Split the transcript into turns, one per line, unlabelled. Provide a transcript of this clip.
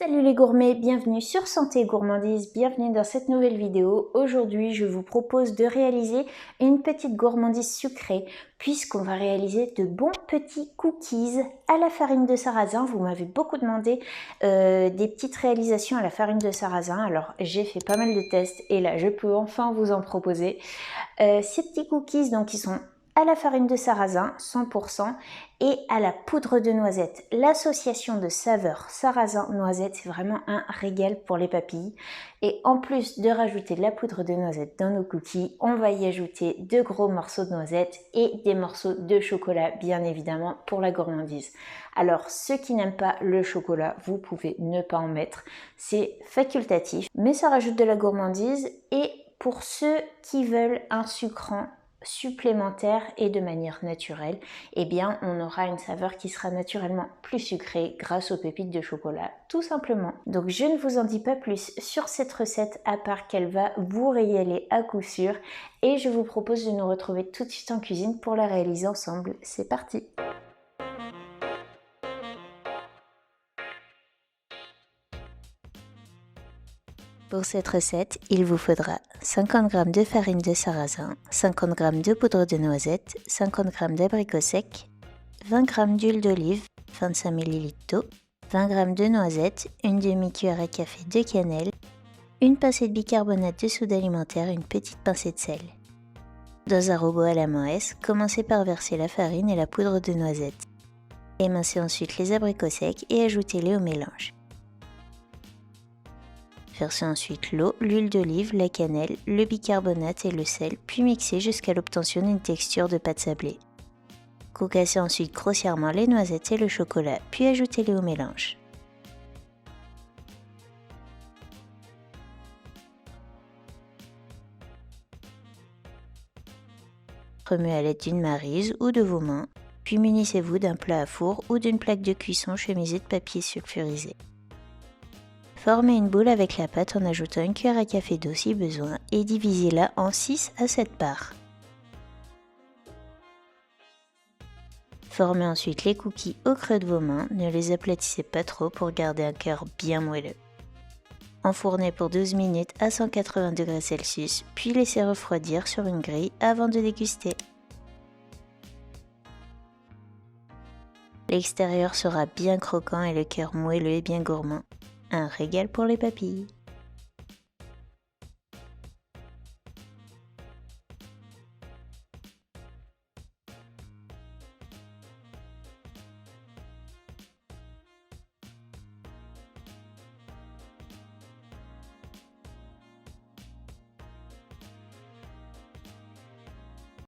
Salut les gourmets, bienvenue sur Santé et Gourmandise, bienvenue dans cette nouvelle vidéo. Aujourd'hui, je vous propose de réaliser une petite gourmandise sucrée puisqu'on va réaliser de bons petits cookies à la farine de sarrasin. Vous m'avez beaucoup demandé des petites réalisations à la farine de sarrasin, alors j'ai fait pas mal de tests et là je peux enfin vous en proposer. Ces petits cookies, donc ils sont à la farine de sarrasin 100% et à la poudre de noisette. L'association de saveurs sarrasin-noisette, c'est vraiment un régal pour les papilles. Et en plus de rajouter de la poudre de noisette dans nos cookies, on va y ajouter de gros morceaux de noisette et des morceaux de chocolat, bien évidemment, pour la gourmandise. Alors, ceux qui n'aiment pas le chocolat, vous pouvez ne pas en mettre. C'est facultatif, mais ça rajoute de la gourmandise. Et pour ceux qui veulent un sucrant supplémentaire et de manière naturelle, eh bien on aura une saveur qui sera naturellement plus sucrée grâce aux pépites de chocolat, tout simplement. Donc je ne vous en dis pas plus sur cette recette à part qu'elle va vous régaler à coup sûr et je vous propose de nous retrouver tout de suite en cuisine pour la réaliser ensemble. C'est parti! Pour cette recette, il vous faudra 50 g de farine de sarrasin, 50 g de poudre de noisette, 50 g d'abricots secs, 20 g d'huile d'olive, 25 ml d'eau, 20 g de noisettes, une demi-cuillère à café de cannelle, une pincée de bicarbonate de soude alimentaire et une petite pincée de sel. Dans un robot à la main S, commencez par verser la farine et la poudre de noisette. Émincez ensuite les abricots secs et ajoutez-les au mélange. Versez ensuite l'eau, l'huile d'olive, la cannelle, le bicarbonate et le sel, puis mixez jusqu'à l'obtention d'une texture de pâte sablée. Concassez ensuite grossièrement les noisettes et le chocolat, puis ajoutez-les au mélange. Remuez à l'aide d'une maryse ou de vos mains, puis munissez-vous d'un plat à four ou d'une plaque de cuisson chemisée de papier sulfurisé. Formez une boule avec la pâte en ajoutant une cuillère à café d'eau si besoin et divisez-la en 6 à 7 parts. Formez ensuite les cookies au creux de vos mains, ne les aplatissez pas trop pour garder un cœur bien moelleux. Enfournez pour 12 minutes à 180 degrés Celsius, puis laissez refroidir sur une grille avant de déguster. L'extérieur sera bien croquant et le cœur moelleux et bien gourmand. Un régal pour les papilles.